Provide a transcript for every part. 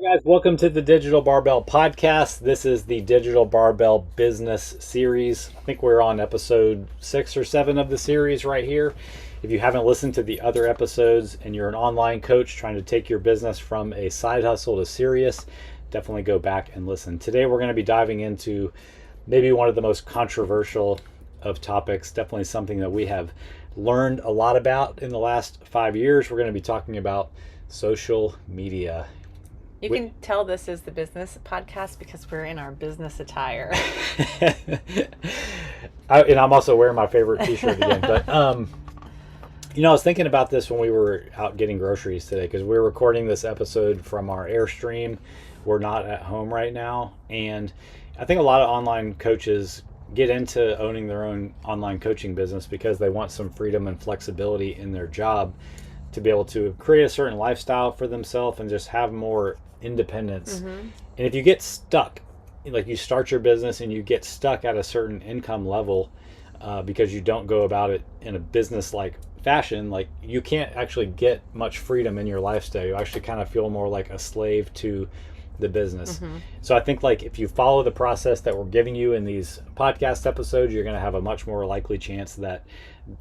Guys, welcome to the Digital Barbell podcast. This is the Digital Barbell Business Series. I think we're on episode 6 or 7 of the series right here. If you haven't listened to the other episodes and you're an online coach trying to take your business from a side hustle to serious, definitely go back and listen. Today we're going to be diving into maybe one of the most controversial of topics, definitely something that we have learned a lot about in the last 5 years. We're going to be talking about social media. You can tell this is the business podcast because we're in our business attire. And I'm also wearing my favorite t-shirt again. But, I was thinking about this when we were out getting groceries today because we're recording this episode from our Airstream. We're not at home right now. And I think a lot of online coaches get into owning their own online coaching business because they want some freedom and flexibility in their job to be able to create a certain lifestyle for themselves and just have more independence. And if you get stuck, like you start your business and you get stuck at a certain income level because you don't go about it in a business like fashion, like you can't actually get much freedom in your lifestyle. You actually kind of feel more like a slave to the business. So I think like if you follow the process that we're giving you in these podcast episodes, you're going to have a much more likely chance that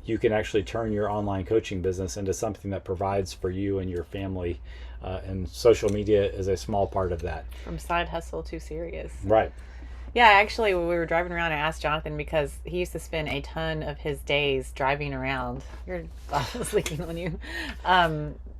you can actually turn your online coaching business into something that provides for you and your family. And social media is a small part of that. From side hustle to serious. Right. Yeah, actually, when we were driving around, I asked Jonathan because he used to spend a ton of his days driving around. Your glass was leaking on you.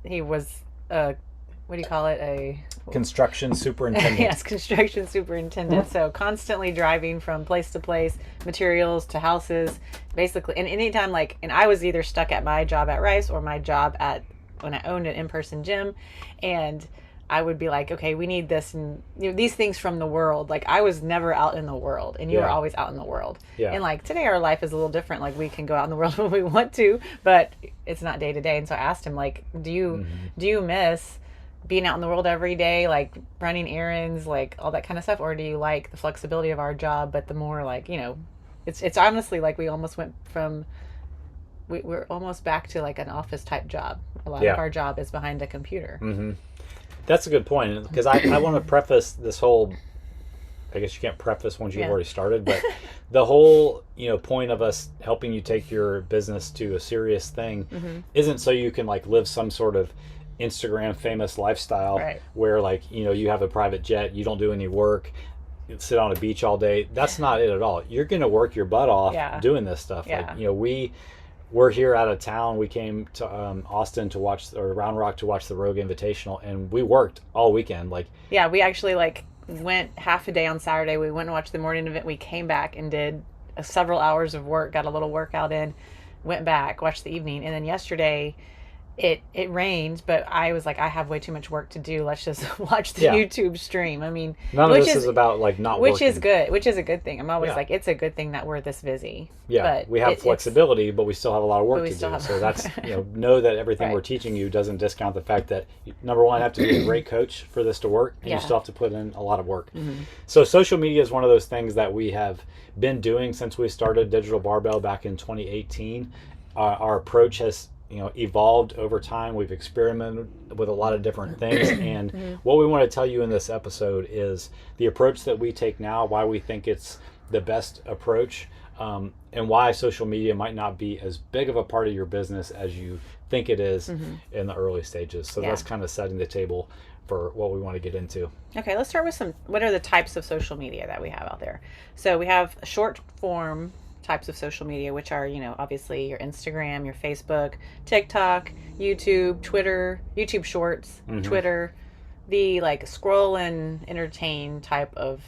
He was what do you call it? A construction superintendent. Yes, construction superintendent. So constantly driving from place to place, materials to houses, basically. And anytime and I was either stuck at my job at Rice or my job at when I owned an in-person gym, and I would be like, okay, we need this and these things from the world. Like I was never out in the world, and you were always out in the world. Yeah. And like today, our life is a little different. Like we can go out in the world when we want to, but it's not day to day. And so I asked him, like, do you miss being out in the world every day, like running errands, like all that kind of stuff, or do you like the flexibility of our job, but the more it's honestly like we almost went from we're almost back to like an office type job. A lot of our job is behind a computer. That's a good point, because I want to preface this whole, I guess you can't preface once you've already started, but the whole point of us helping you take your business to a serious thing isn't so you can like live some sort of Instagram famous lifestyle where like you have a private jet, you don't do any work, you sit on a beach all day. That's not it at all. You're going to work your butt off doing this stuff. Like we're here out of town. We came to Austin to watch, or Round Rock to watch the Rogue Invitational, and we worked all weekend. We actually went half a day on Saturday. We went and watched the morning event. We came back and did several hours of work, got a little workout in, went back, watched the evening, and then yesterday it rained, but I was like, I have way too much work to do. Let's just watch the YouTube stream. I mean, none of this is about like not which working. is good, which is a good thing. I'm always like, it's a good thing that we're this busy. Yeah, but we have flexibility, but we still have a lot of work to do. So that's know that everything we're teaching you doesn't discount the fact that number one, you have to be a great coach for this to work, and you still have to put in a lot of work. So social media is one of those things that we have been doing since we started Digital Barbell back in 2018. Our approach has evolved over time. We've experimented with a lot of different things. And what we want to tell you in this episode is the approach that we take now, why we think it's the best approach, and why social media might not be as big of a part of your business as you think it is in the early stages. So that's kind of setting the table for what we want to get into. Okay, let's start with what are the types of social media that we have out there? So we have short form types of social media, which are, obviously your Instagram, your Facebook, TikTok, YouTube, Twitter, YouTube Shorts, Twitter, the scroll and entertain type of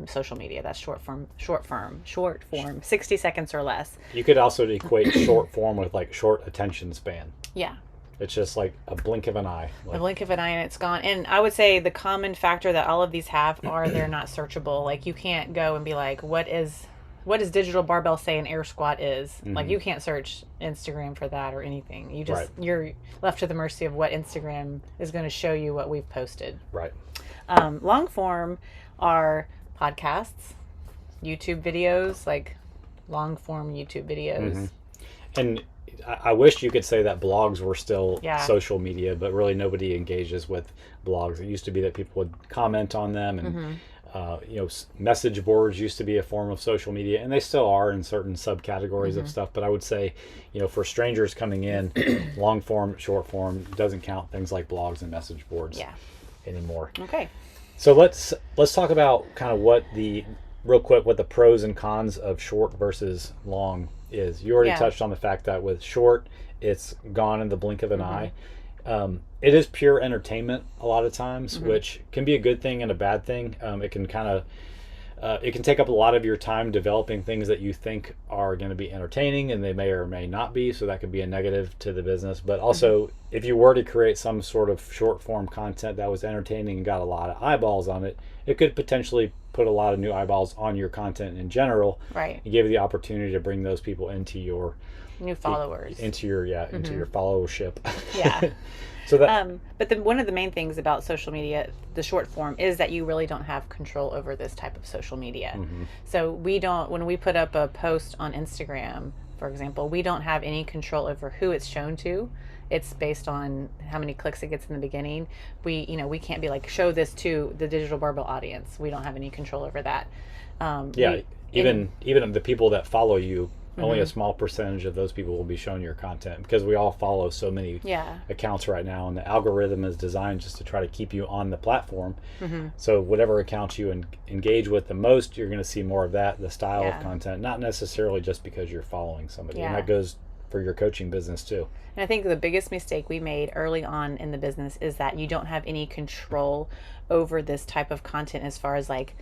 social media. That's short form, 60 seconds or less. You could also equate short form with like short attention span. Yeah. It's just like a blink of an eye. A blink of an eye and it's gone. And I would say the common factor that all of these have are they're not searchable. Like you can't go and be like, what does Digital Barbell say an air squat is? Like you can't search Instagram for that or anything. You just you're left to the mercy of what Instagram is going to show you what we've posted. Right. Long form are podcasts, YouTube videos, like long form YouTube videos. And I wish you could say that blogs were still Yeah. social media, but really nobody engages with blogs. It used to be that people would comment on them, and message boards used to be a form of social media, and they still are in certain subcategories of stuff. But I would say, for strangers coming in, long form, short form doesn't count things like blogs and message boards anymore. Okay. So let's talk about kind of what the pros and cons of short versus long is. You already touched on the fact that with short, it's gone in the blink of an eye. It is pure entertainment a lot of times, which can be a good thing and a bad thing. It can kind of it can take up a lot of your time developing things that you think are going to be entertaining, and they may or may not be, so that could be a negative to the business. But also, if you were to create some sort of short form content that was entertaining and got a lot of eyeballs on it, it could potentially put a lot of new eyeballs on your content in general, right, and give you the opportunity to bring those people into your new followers, into your followership. Yeah. So that but one of the main things about social media, the short form, is that you really don't have control over this type of social media. So when we put up a post on Instagram, for example, we don't have any control over who it's shown to. It's based on how many clicks it gets in the beginning. We can't be like, show this to the Digital Barbell audience. We don't have any control over that. Even the people that follow you, only a small percentage of those people will be shown your content, because we all follow so many accounts right now, and the algorithm is designed just to try to keep you on the platform. So whatever accounts you engage with the most, you're going to see more of that, the style of content, not necessarily just because you're following somebody. And that goes for your coaching business too. And I think the biggest mistake we made early on in the business is that you don't have any control over this type of content, as far as like,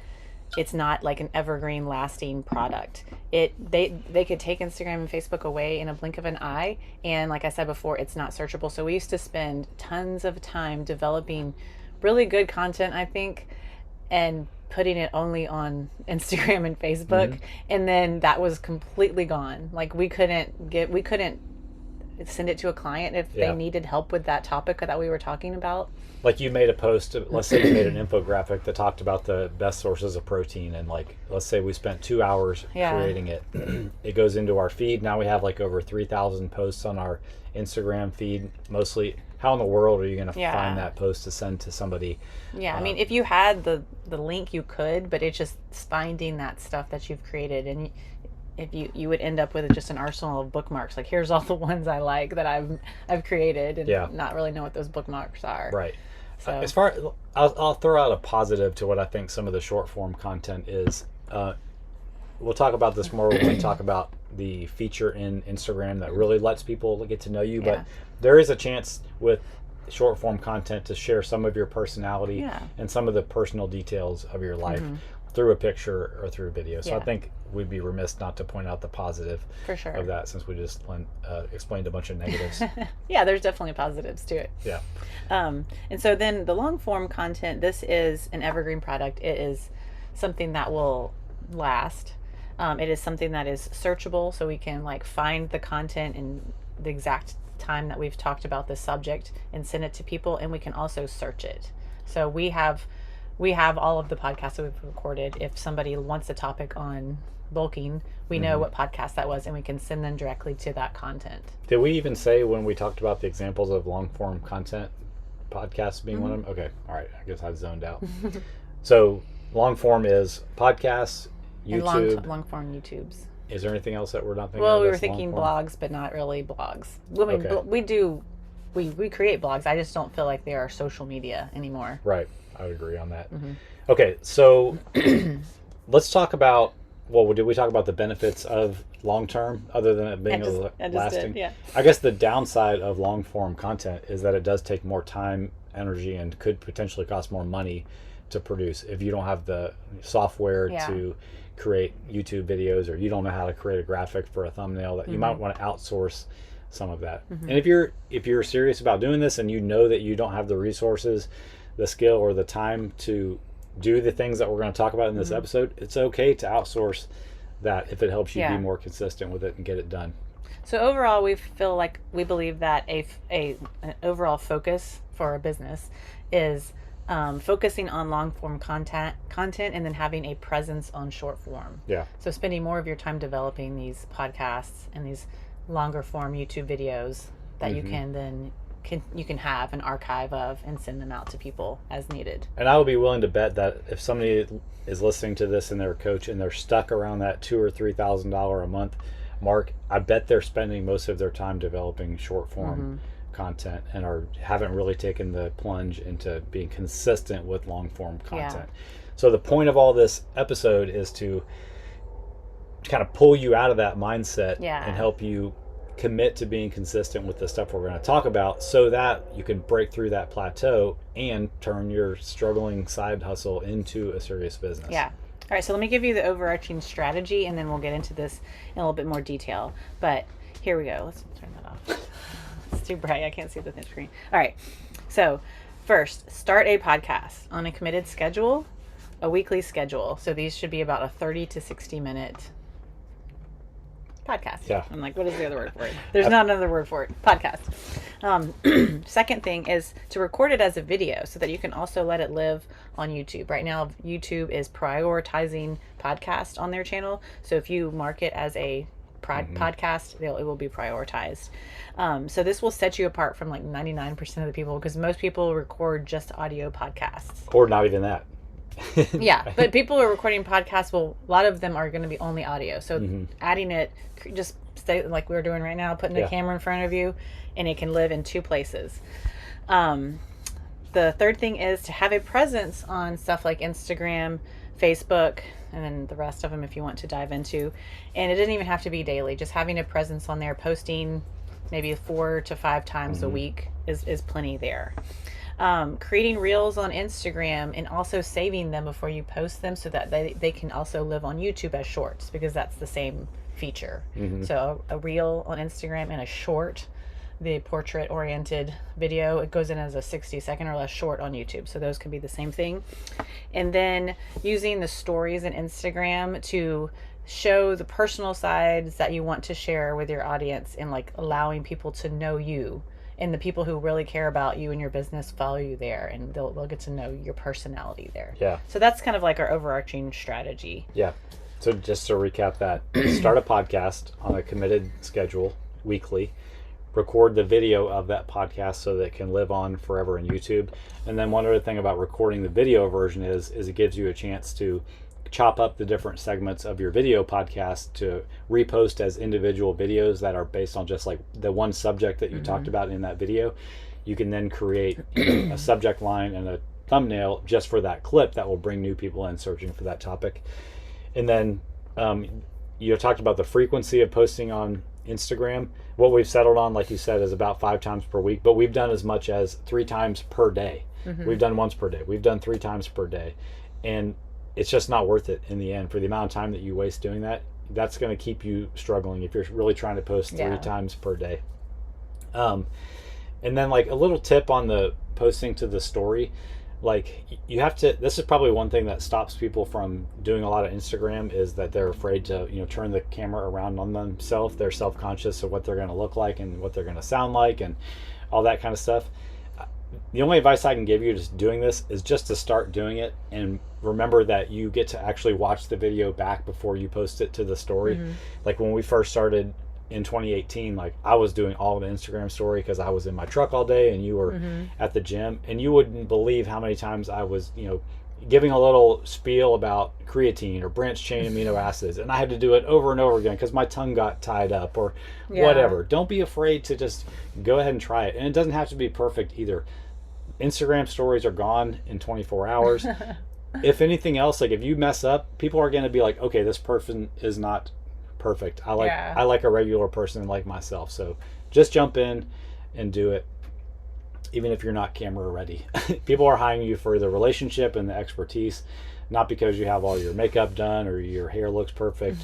it's not like an evergreen lasting product. They could take Instagram and Facebook away in a blink of an eye, and like I said before, it's not searchable. So we used to spend tons of time developing really good content, I think, and putting it only on Instagram and Facebook, and then that was completely gone. Like we couldn't send it to a client if they needed help with that topic that we were talking about. Like you made a post, let's say you made an infographic that talked about the best sources of protein, and like, let's say we spent 2 hours creating it. It goes into our feed. Now we have like over 3,000 posts on our Instagram feed. Mostly, how in the world are you going to find that post to send to somebody? I mean, if you had the link, you could, but it's just finding that stuff that you've created, and if you would end up with just an arsenal of bookmarks. Like, here's all the ones I like that I've created, and not really know what those bookmarks are. Right. So as far as I'll throw out a positive to what I think some of the short form content is. We'll talk about this more when we talk about the feature in Instagram that really lets people get to know you. But there is a chance with short form content to share some of your personality and some of the personal details of your life through a picture or through a video. So I think we'd be remiss not to point out the positive of that, since we just explained a bunch of negatives. There's definitely positives to it. And so then the long form content, this is an evergreen product. It is something that will last. It is something that is searchable, so we can like find the content in the exact time that we've talked about this subject and send it to people, and we can also search it. So we have all of the podcasts that we've recorded. If somebody wants a topic on bulking, we know what podcast that was, and we can send them directly to that content. Did we even say when we talked about the examples of long form content, podcasts being one of them? Okay, all right, I guess I zoned out. So long form is podcasts, YouTube, and long form YouTubes. Is there anything else that we're not thinking of? Well, we were thinking blogs, but not really blogs. I mean, we create blogs. I just don't feel like they are social media anymore. Right. I would agree on that. Okay, so let's talk about, did we talk about the benefits of long term, other than it being lasting? I guess the downside of long form content is that it does take more time, energy, and could potentially cost more money to produce if you don't have the software to create YouTube videos, or you don't know how to create a graphic for a thumbnail. That you might want to outsource some of that. And if you're serious about doing this, and you know that you don't have the resources, the skill, or the time to do the things that we're going to talk about in this episode, it's okay to outsource that if it helps you be more consistent with it and get it done. So overall, we believe that an overall focus for a business is focusing on long form content, and then having a presence on short form. So spending more of your time developing these podcasts and these longer form YouTube videos that you can then you can have an archive of and send them out to people as needed. And I would be willing to bet that if somebody is listening to this and they're a coach and they're stuck around that $2,000 or $3,000 a month mark, I bet they're spending most of their time developing short form content and haven't really taken the plunge into being consistent with long form content. So the point of all this episode is to kind of pull you out of that mindset and help you commit to being consistent with the stuff we're going to talk about, so that you can break through that plateau and turn your struggling side hustle into a serious business. Yeah. All right, so let me give you the overarching strategy, and then we'll get into this in a little bit more detail. But here we go. Let's turn that off. It's too bright. I can't see the thin screen. All right. So first, start a podcast on a committed schedule, a weekly schedule. So these should be about a 30 to 60 minute podcast. Yeah. I'm like, what is the other word for it? There's not another word for it. Podcast. Second thing is to record it as a video so that you can also let it live on YouTube. Right now, YouTube is prioritizing podcast on their channel. So if you mark it as a podcast, it will be prioritized. So this will set you apart from like 99% of the people, because most people record just audio podcasts. Or not even that. Yeah, but people who are recording podcasts, well, a lot of them are going to be only audio. So adding it, just stay like we're doing right now, putting a camera in front of you, and it can live in two places. The third thing is to have a presence on stuff like Instagram, Facebook, and then the rest of them if you want to dive into. And it doesn't even have to be daily. Just having a presence on there, posting maybe 4 to 5 times a week is plenty there. Creating reels on Instagram and also saving them before you post them so that they can also live on YouTube as shorts, because that's the same feature. So a reel on Instagram and a short, the portrait oriented video, it goes in as a 60-second or less short on YouTube. So those can be the same thing. And then using the stories in Instagram to show the personal sides that you want to share with your audience, and like allowing people to know you. And the people who really care about you and your business follow you there, and they'll get to know your personality there. Yeah. So that's kind of like our overarching strategy. Yeah. So just to recap that, start a podcast on a committed schedule weekly, record the video of that podcast so that it can live on forever in YouTube. And then one other thing about recording the video version is it gives you a chance to chop up the different segments of your video podcast to repost as individual videos that are based on just like the one subject that you talked about in that video. You can then create a subject line and a thumbnail just for that clip that will bring new people in searching for that topic. And then you talked about the frequency of posting on Instagram. What we've settled on, like you said, is about 5 times per week, but we've done as much as 3 times per day. We've done once per day. We've done 3 times per day. And it's just not worth it in the end for the amount of time that you waste doing that. That's going to keep you struggling if you're really trying to post 3 times per day. And then like a little tip on the posting to the story, like you have to, this is probably one thing that stops people from doing a lot of Instagram, is that they're afraid to, turn the camera around on themselves. They're self-conscious of what they're going to look like and what they're going to sound like and all that kind of stuff. The only advice I can give you just doing this is just to start doing it, and remember that you get to actually watch the video back before you post it to the story. Like when we first started in 2018, like I was doing all of the Instagram story because I was in my truck all day and you were at the gym, and you wouldn't believe how many times I was, giving a little spiel about creatine or branched chain amino acids, and I had to do it over and over again because my tongue got tied up or whatever. Don't be afraid to just go ahead and try it. And it doesn't have to be perfect either. Instagram stories are gone in 24 hours. If anything else, like if you mess up, people are going to be like, okay, this person is not perfect. I like a regular person like myself. So just jump in and do it, even if you're not camera ready. People are hiring you for the relationship and the expertise, not because you have all your makeup done or your hair looks perfect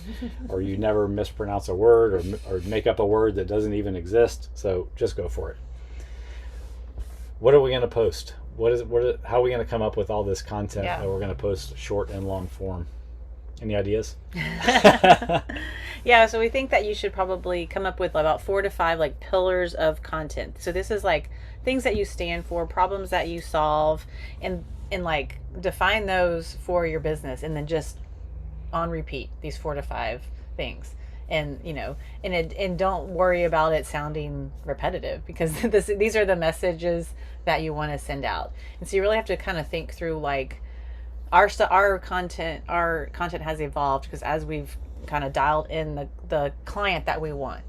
or you never mispronounce a word or make up a word that doesn't even exist. So just go for it. What are we going to post? How are we going to come up with all this content that we're going to post short and long form? Any ideas? Yeah, so we think that you should probably come up with about 4 to 5 like pillars of content. So this is like things that you stand for, problems that you solve, and like define those for your business, and then just on repeat these 4 to 5 things. and and don't worry about it sounding repetitive, because these are the messages that you want to send out. And so you really have to kind of think through, like, our content has evolved because as we've kind of dialed in the client that we want.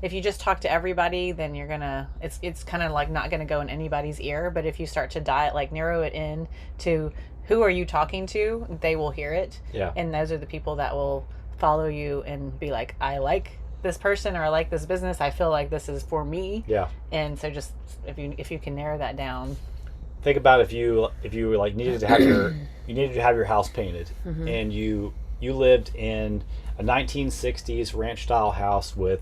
If you just talk to everybody, then you're gonna it's kind of like not gonna go in anybody's ear. But if you start to narrow it in to who are you talking to, they will hear it. Yeah. And those are the people that will follow you and be like, I like this person, or I like this business, I feel like this is for me. Yeah. And so just if you can narrow that down. Think about if you like needed to have your house painted, and you lived in a 1960s ranch style house with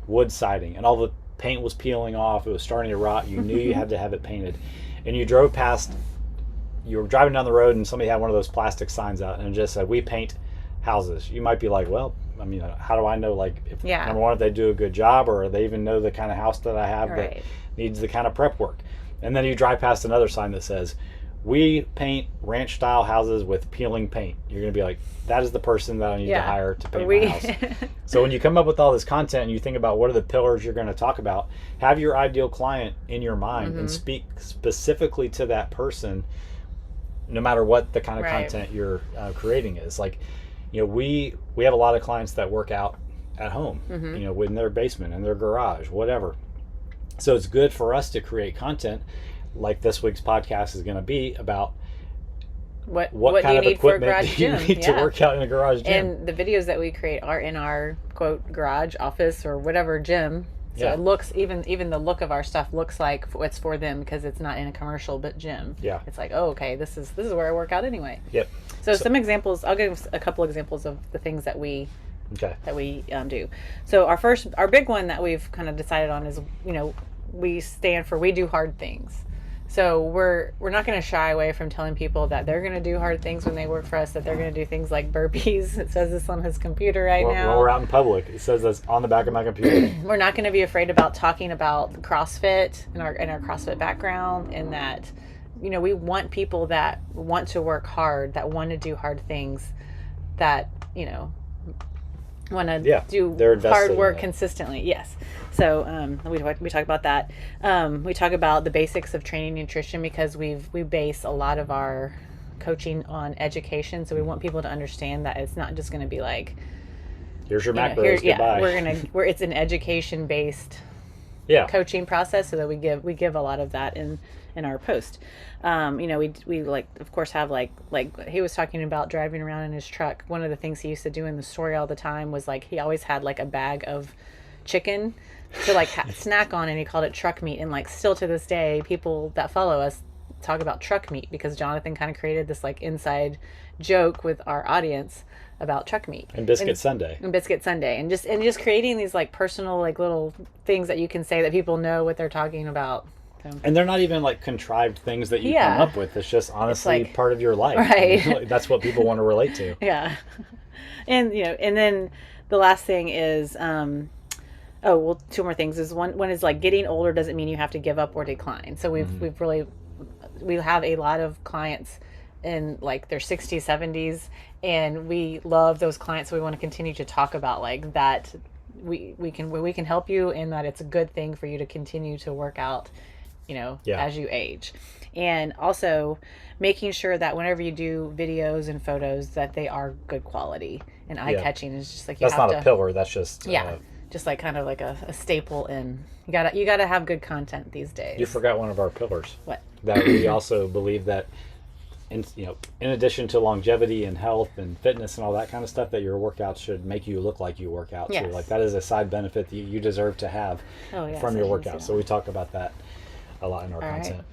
wood siding, and all the paint was peeling off, it was starting to rot, you knew you had to have it painted, and you were driving down the road and somebody had one of those plastic signs out and it just said, "We paint houses." You might be like, well, I mean, how do I know, like, if number one, if they do a good job, or they even know the kind of house that I have that needs the kind of prep work? And then you drive past another sign that says, "We paint ranch style houses with peeling paint." You're going to be like, that is the person that I need to hire to paint my house. So when you come up with all this content and you think about what are the pillars you're going to talk about, have your ideal client in your mind and speak specifically to that person, no matter what the kind of content you're creating is. Like, we have a lot of clients that work out at home, in their basement, in their garage, whatever. So it's good for us to create content like this week's podcast is going to be about what kind of equipment do you need to work out in a garage gym. And the videos that we create are in our, quote, garage, office, or whatever gym. So it looks, even the look of our stuff looks like it's for them, because it's not in a commercial gym. Yeah. It's like, oh, okay, this is where I work out anyway. Yep. So some examples, I'll give a couple examples of the things that we do. So our big one that we've kind of decided on is, we stand for, we do hard things. So we're not going to shy away from telling people that they're going to do hard things when they work for us, that they're going to do things like burpees. It says this on his computer now. When we're out in public, it says this on the back of my computer. We're not going to be afraid about talking about CrossFit and our CrossFit background, and that, we want people that want to work hard, that want to do hard things, that, want to do hard work consistently. Yes. So we talk about that. We talk about the basics of training nutrition, because we base a lot of our coaching on education. So we want people to understand that it's not just going to be like, here's your macros, goodbye. It's an education based coaching process, so that we give a lot of that in our post. We like, of course, have like he was talking about driving around in his truck. One of the things he used to do in the story all the time was, like, he always had like a bag of chicken to like snack on, and he called it truck meat. And like, still to this day, people that follow us talk about truck meat, because Jonathan kind of created this like inside joke with our audience about truck meat and Biscuit Sunday and just creating these like personal, like, little things that you can say that people know what they're talking about. So. And they're not even like contrived things that you come up with. It's just honestly part of your life. Right. That's what people want to relate to. Yeah. And and then the last thing is two more things is one is like, getting older doesn't mean you have to give up or decline. So we have a lot of clients in like their 60s, 70s, and we love those clients. So we want to continue to talk about like that we can help you, and that it's a good thing for you to continue to work out, as you age. And also making sure that whenever you do videos and photos, that they are good quality and eye-catching. Is just like, that's not a pillar, that's just just like kind of like a staple in, you gotta have good content these days. You forgot one of our pillars. What? That we also believe that in addition to longevity and health and fitness and all that kind of stuff, that your workouts should make you look like you work out. Yes. So like, that is a side benefit that you deserve to have from your workouts. So we talk about that a lot in our content.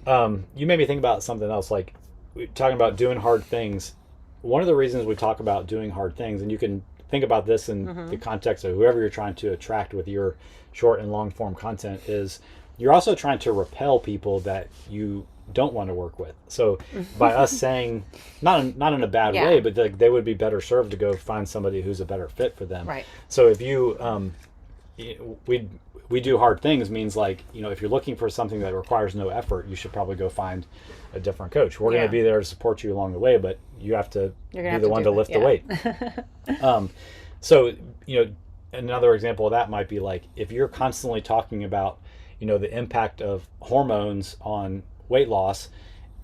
Right. You made me think about something else, like we're talking about doing hard things. One of the reasons we talk about doing hard things, and you can think about this in the context of whoever you're trying to attract with your short and long form content, is you're also trying to repel people that you don't want to work with. So by us saying, not in a bad way, but they would be better served to go find somebody who's a better fit for them. Right. So if you we do hard things means, like, if you're looking for something that requires no effort, you should probably go find a different coach. We're going to be there to support you along the way, but you have to be the one to lift the weight. So, another example of that might be like if you're constantly talking about, the impact of hormones on weight loss,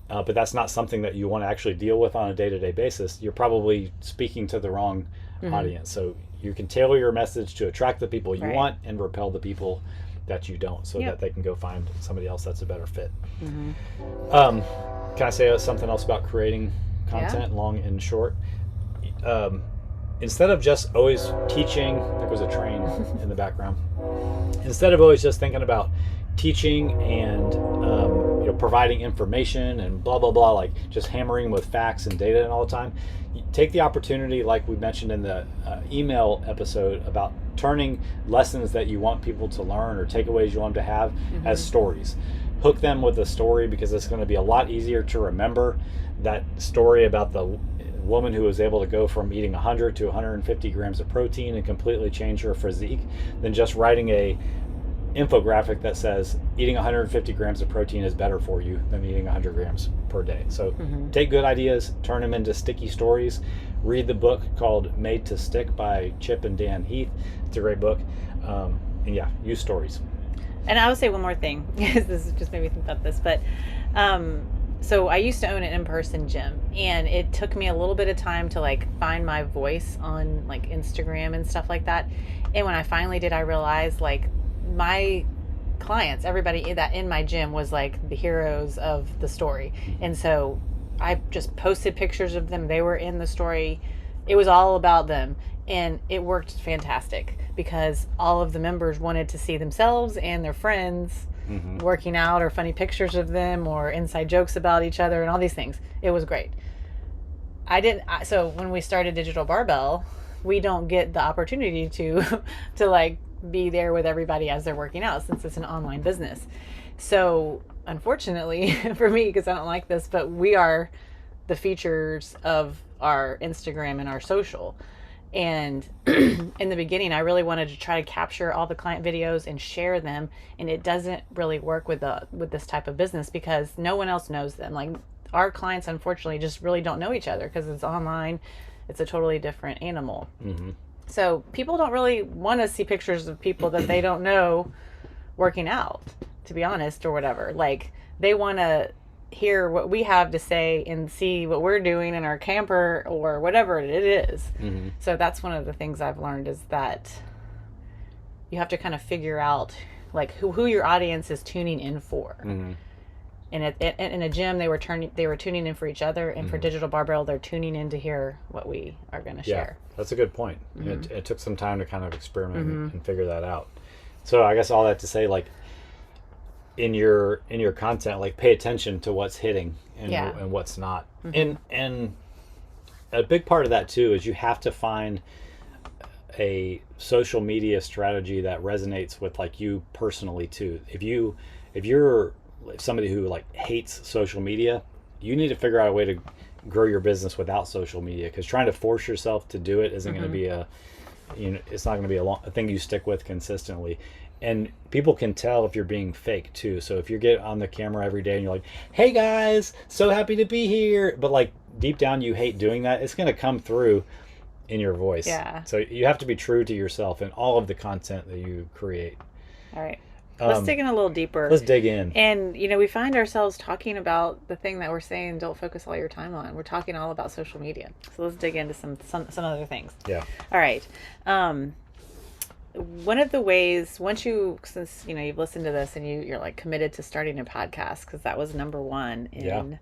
but that's not something that you want to actually deal with on a day-to-day basis, you're probably speaking to the wrong audience. So you can tailor your message to attract the people you want and repel the people that you don't, so that they can go find somebody else that's a better fit. Can I say something else about creating content, long and short? Instead of just always teaching, there was a train in the background. Instead of always just thinking about teaching and providing information and blah blah blah, like just hammering with facts and data and all the time, take the opportunity, like we mentioned in the email episode, about turning lessons that you want people to learn or takeaways you want them to have as stories. Hook them with a story, because it's going to be a lot easier to remember that story about the woman who was able to go from eating 100 to 150 grams of protein and completely change her physique than just writing a infographic that says eating 150 grams of protein is better for you than eating 100 grams per day. So take good ideas, turn them into sticky stories. Read the book called Made to Stick by Chip and Dan Heath. It's a great book. And use stories. And I would say one more thing, because this just made me think about this, but so I used to own an in-person gym, and it took me a little bit of time to like find my voice on like Instagram and stuff like that. And when I finally did, I realized like my clients, everybody that in my gym was like the heroes of the story. And so I just posted pictures of them. They were in the story. It was all about them. And it worked fantastic, because all of the members wanted to see themselves and their friends working out, or funny pictures of them, or inside jokes about each other, and all these things. It was great. So when we started Digital Barbell, we don't get the opportunity to like be there with everybody as they're working out, since it's an online business. So unfortunately for me, because I don't like this, but we are the features of our Instagram and our social. And in the beginning, I really wanted to try to capture all the client videos and share them. And it doesn't really work with this type of business, because no one else knows them. Like, our clients, unfortunately, just really don't know each other, because it's online. It's a totally different animal. So people don't really want to see pictures of people that they don't know working out, to be honest, or whatever. Like, they want to hear what we have to say and see what we're doing in our camper or whatever it is. So that's one of the things I've learned, is that you have to kind of figure out like who your audience is tuning in for. And in a gym, they were tuning in for each other, and for Digital Barbell, they're tuning in to hear what we are going to share. That's a good point. It took some time to kind of experiment and figure that out. So I guess all that to say, like, in your content, like, pay attention to what's hitting and what's not. And a big part of that too is you have to find a social media strategy that resonates with like you personally too. If you're somebody who like hates social media, you need to figure out a way to grow your business without social media, because trying to force yourself to do it isn't going to be it's not going to be a thing you stick with consistently. And people can tell if you're being fake too. So if you get on the camera every day and you're like, hey guys, so happy to be here, but like deep down you hate doing that, it's going to come through in your voice. So you have to be true to yourself in all of the content that you create. All right. Let's dig in a little deeper. Let's dig in. And, we find ourselves talking about the thing that we're saying, don't focus all your time on. We're talking all about social media. So let's dig into some other things. Yeah. All right. One of the ways, since you've listened to this and you're like committed to starting a podcast, because that was number one in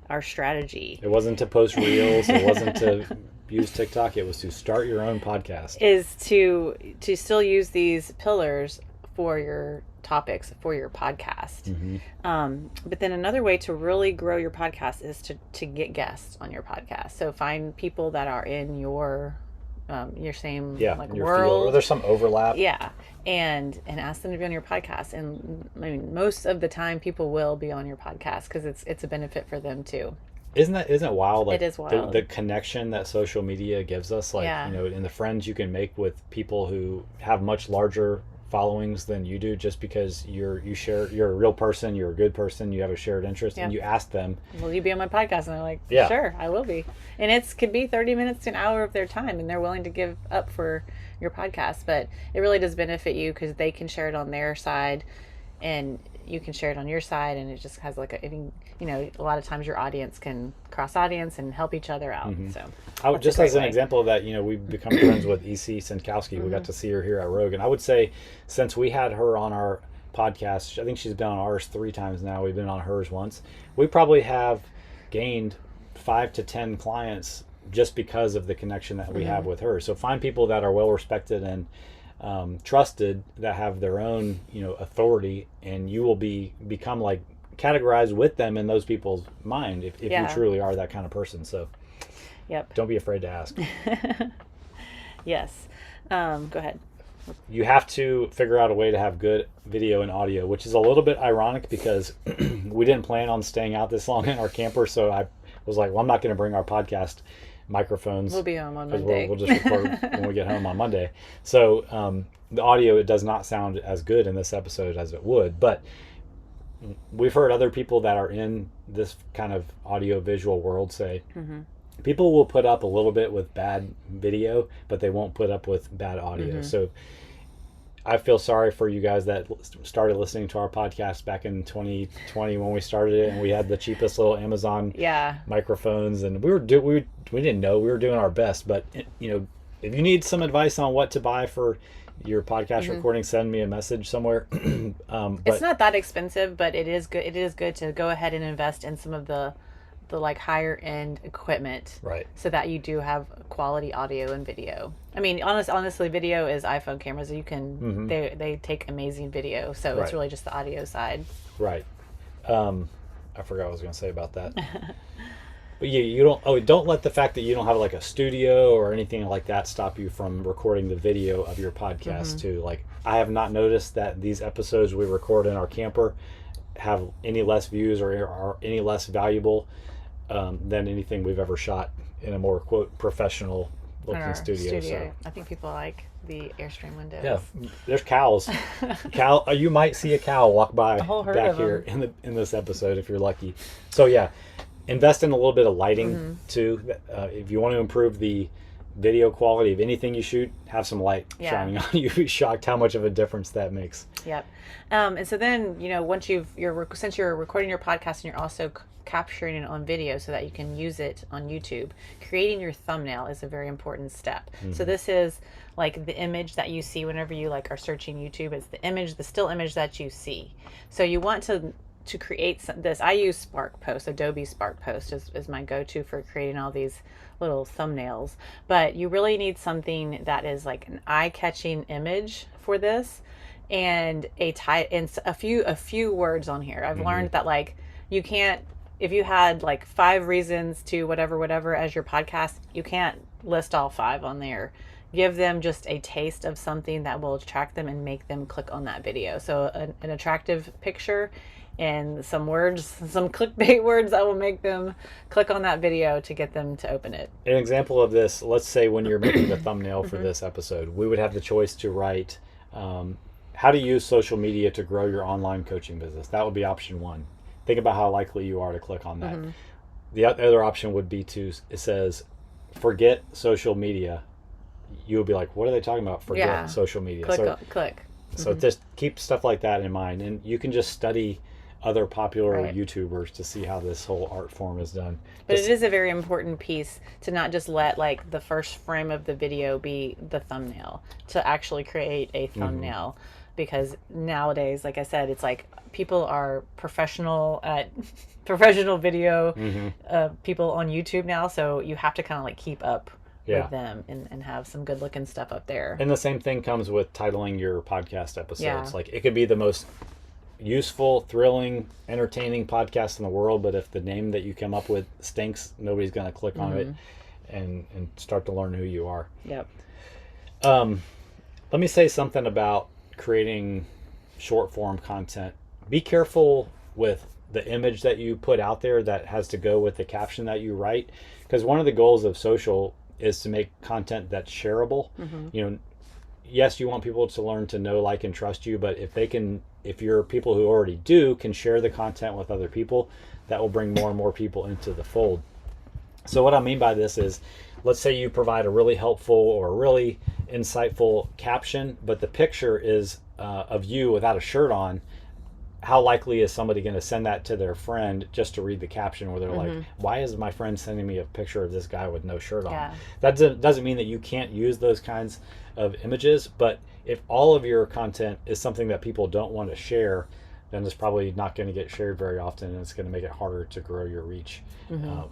our strategy. It wasn't to post reels. It wasn't to use TikTok. It was to start your own podcast. Is to still use these pillars for your topics for your podcast. But then another way to really grow your podcast is to get guests on your podcast. So find people that are in your same like your world, field, or there's some overlap. And ask them to be on your podcast. And I mean, most of the time people will be on your podcast, because it's a benefit for them too. Isn't it wild? Like, it is wild. The connection that social media gives us, like, and the friends you can make with people who have much larger followings than you do, just because you're a real person, you're a good person, you have a shared interest, and you ask them, will you be on my podcast? And they're like, yeah, sure, I will be. And it could be 30 minutes to an hour of their time, and they're willing to give up for your podcast. But it really does benefit you because they can share it on their side and you can share it on your side, and it just has like a lot of times your audience can cross audience and help each other out. So just as an example of that, we've become friends with EC Sinkowski. We got to see her here at Rogue, and I would say since we had her on our podcast, I think she's been on ours 3 times now, we've been on hers once, we probably have gained 5 to 10 clients just because of the connection that we have with her. So find people that are well respected and trusted, that have their own authority, and you will become like categorized with them in those people's mind if you truly are that kind of person. So don't be afraid to ask. Yes. Go ahead. You have to figure out a way to have good video and audio, which is a little bit ironic because we didn't plan on staying out this long in our camper. So I was like, well, I'm not going to bring our podcast microphones. We'll be home on Monday. We'll just record when we get home on Monday. So the audio, it does not sound as good in this episode as it would, but we've heard other people that are in this kind of audio visual world say people will put up a little bit with bad video, but they won't put up with bad audio. So I feel sorry for you guys that started listening to our podcast back in 2020 when we started it, and we had the cheapest little Amazon microphones, and we didn't know, we were doing our best. But if you need some advice on what to buy for your podcast recording, send me a message somewhere. It's not that expensive, but it is good. It is good to go ahead and invest in some of the like higher end equipment, right? So that you do have quality audio and video. I mean, honestly, video is iPhone cameras. You can they take amazing video. So it's really just the audio side. Right. I forgot what I was going to say about that. But you don't let the fact that you don't have like a studio or anything like that stop you from recording the video of your podcast too. Like, I have not noticed that these episodes we record in our camper have any less views or are any less valuable than anything we've ever shot in a more quote professional looking studio. So I think people like the Airstream windows. Yeah, there's cows. You might see a cow walk by back here in this episode if you're lucky. So invest in a little bit of lighting too. If you want to improve the video quality of anything you shoot, have some light shining on you. You'd be shocked how much of a difference that makes. Yep. And so then once since you're recording your podcast and you're also capturing it on video so that you can use it on YouTube, creating your thumbnail is a very important step. So this is like the image that you see whenever you are searching YouTube. It's the still image that you see. So you want to create this. I use Spark Post. Adobe Spark Post is my go-to for creating all these little thumbnails. But you really need something that is like an eye-catching image for this, and a few words on here. I've learned that you can't, if you had 5 reasons to whatever as your podcast, you can't list all 5 on there. Give them just a taste of something that will attract them and make them click on that video. So an attractive picture and some words, some clickbait words that will make them click on that video to get them to open it. An example of this, let's say when you're making the thumbnail for this episode, we would have the choice to write how to use social media to grow your online coaching business. That would be option 1. Think about how likely you are to click on that. The other option would be it says, forget social media. You would be like, what are they talking about? Forget social media. Click. So just keep stuff like that in mind. And you can just study other popular YouTubers to see how this whole art form is done. But it is a very important piece to not just let the first frame of the video be the thumbnail, to actually create a thumbnail. Because nowadays, like I said, it's people are professional at professional video people on YouTube now. So you have to kind of keep up with them and have some good looking stuff up there. And the same thing comes with titling your podcast episodes. It could be the most useful, thrilling, entertaining podcast in the world, but if the name that you come up with stinks, nobody's going to click on it and start to learn who you are. Yep. Let me say something about creating short form content. Be careful with the image that you put out there that has to go with the caption that you write, because one of the goals of social is to make content that's shareable. yes, you want people to learn to know, like, and trust you, but if you're people who already can share the content with other people, that will bring more and more people into the fold. So what I mean by this is, let's say you provide a really helpful or really insightful caption, but the picture is of you without a shirt on. How likely is somebody going to send that to their friend just to read the caption, where they're like, why is my friend sending me a picture of this guy with no shirt on? Yeah. That doesn't mean that you can't use those kinds of images, but if all of your content is something that people don't want to share, then it's probably not going to get shared very often, and it's going to make it harder to grow your reach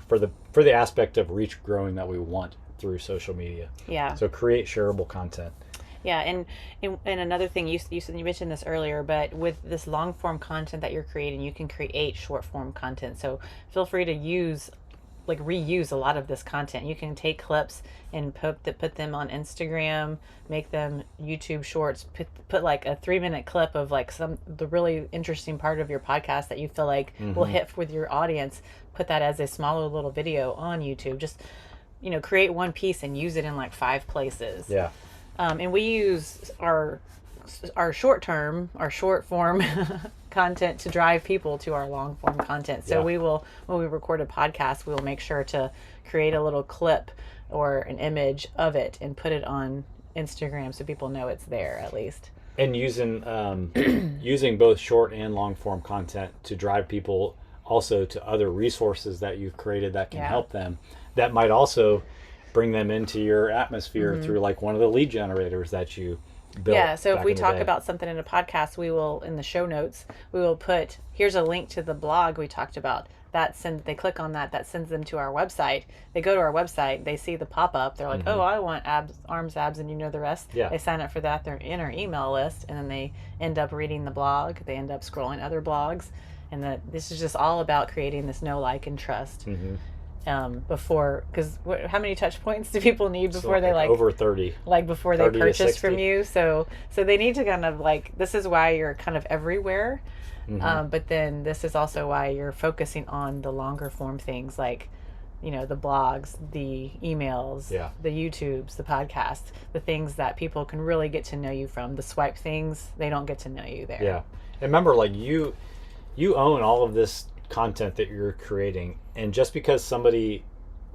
for the aspect of reach growing that we want through social media. Yeah. So create shareable content. Yeah, and another thing, you mentioned this earlier, but with this long form content that you're creating, you can create short form content. So feel free to reuse a lot of this content. You can take clips and put them on Instagram, make them YouTube shorts, put like a 3-minute clip of like the really interesting part of your podcast that you feel like will hit with your audience. Put that as a smaller little video on YouTube. Just, create one piece and use it in like 5 places. Yeah. And we use our short form content to drive people to our long form content. So we will, when we record a podcast, we will make sure to create a little clip or an image of it and put it on Instagram so people know it's there at least. And using both short and long form content to drive people also to other resources that you've created that can help them. That might also bring them into your atmosphere through like one of the lead generators that you built. Yeah, so if we talk about something in a podcast, we will, in the show notes, we will put, here's a link to the blog we talked about. They click on that sends them to our website. They go to our website, they see the pop-up, they're like, oh, I want arms, abs, and the rest. Yeah. They sign up for that, they're in our email list, and then they end up reading the blog, they end up scrolling other blogs, and this is just all about creating this know, like, and trust. Because how many touch points do people need before they over 30, like before they purchase from you? So they need to kind of like, this is why you're kind of everywhere. But then this is also why you're focusing on the longer form things, like, the blogs, the emails, the YouTubes, the podcasts, the things that people can really get to know you from. The swipe things, they don't get to know you there. Yeah. And remember, like, you own all of this content that you're creating, and just because somebody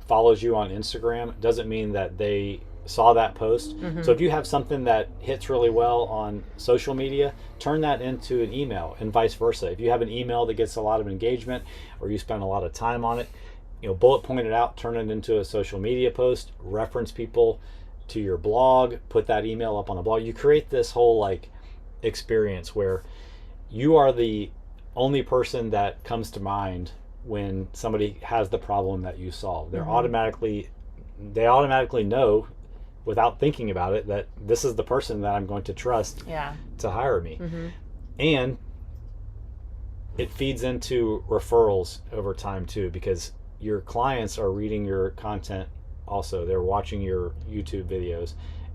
follows you on Instagram doesn't mean that they saw that post. So if you have something that hits really well on social media, turn that into an email, and vice versa. If you have an email that gets a lot of engagement or you spend a lot of time on it, bullet point it out, turn it into a social media post, reference people to your blog, put that email up on the blog. You create this whole like experience where you are the only person that comes to mind when somebody has the problem that you solve. They automatically know, without thinking about it, that this is the person that I'm going to trust to hire me. And it feeds into referrals over time too, because your clients are reading your content also. They're watching your YouTube videos,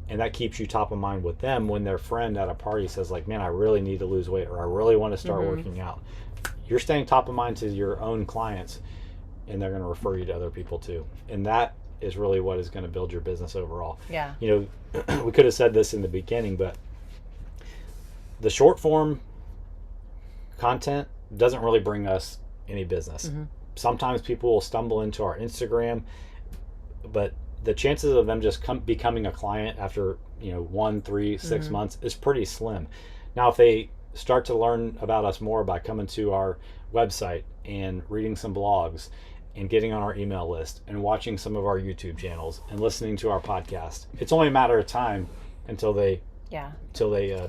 and that keeps you top of mind with them when their friend at a party says like, man, I really need to lose weight, or I really want to start working out. You're staying top of mind to your own clients, and they're going to refer you to other people too. And that is really what is going to build your business overall. Yeah. We could have said this in the beginning, but the short form content doesn't really bring us any business. Sometimes people will stumble into our Instagram, but the chances of them just becoming a client after 1, 3, 6 months is pretty slim. Now, if they start to learn about us more by coming to our website and reading some blogs and getting on our email list and watching some of our YouTube channels and listening to our podcast, it's only a matter of time until they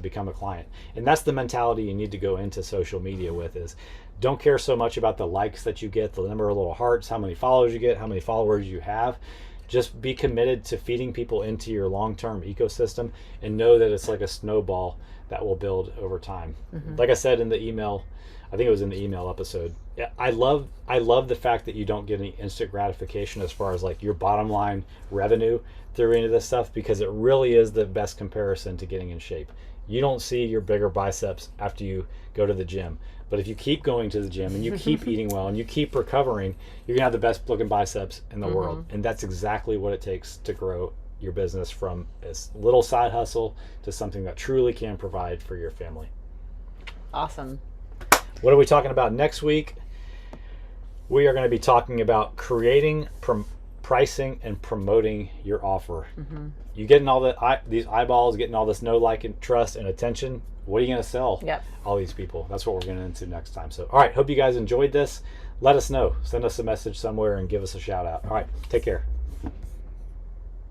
become a client. And that's the mentality you need to go into social media with, is don't care so much about the likes that you get, the number of little hearts, how many followers you get, how many followers you have. Just be committed to feeding people into your long-term ecosystem, and know that it's like a snowball that will build over time. Like I said in the email, I think it was in the email episode, I love the fact that you don't get any instant gratification as far as like your bottom line revenue through any of this stuff, because it really is the best comparison to getting in shape. You don't see your bigger biceps after you go to the gym, but if you keep going to the gym and you keep eating well and you keep recovering, you're gonna have the best looking biceps in the world. And that's exactly what it takes to grow your business from a little side hustle to something that truly can provide for your family. Awesome. What are we talking about next week? We are going to be talking about creating, pricing, and promoting your offer. You getting all these eyeballs, getting all this know, like, and trust and attention. What are you going to sell? Yep. All these people. That's what we're getting into next time. So, all right. Hope you guys enjoyed this. Let us know. Send us a message somewhere and give us a shout out. All right. Take care.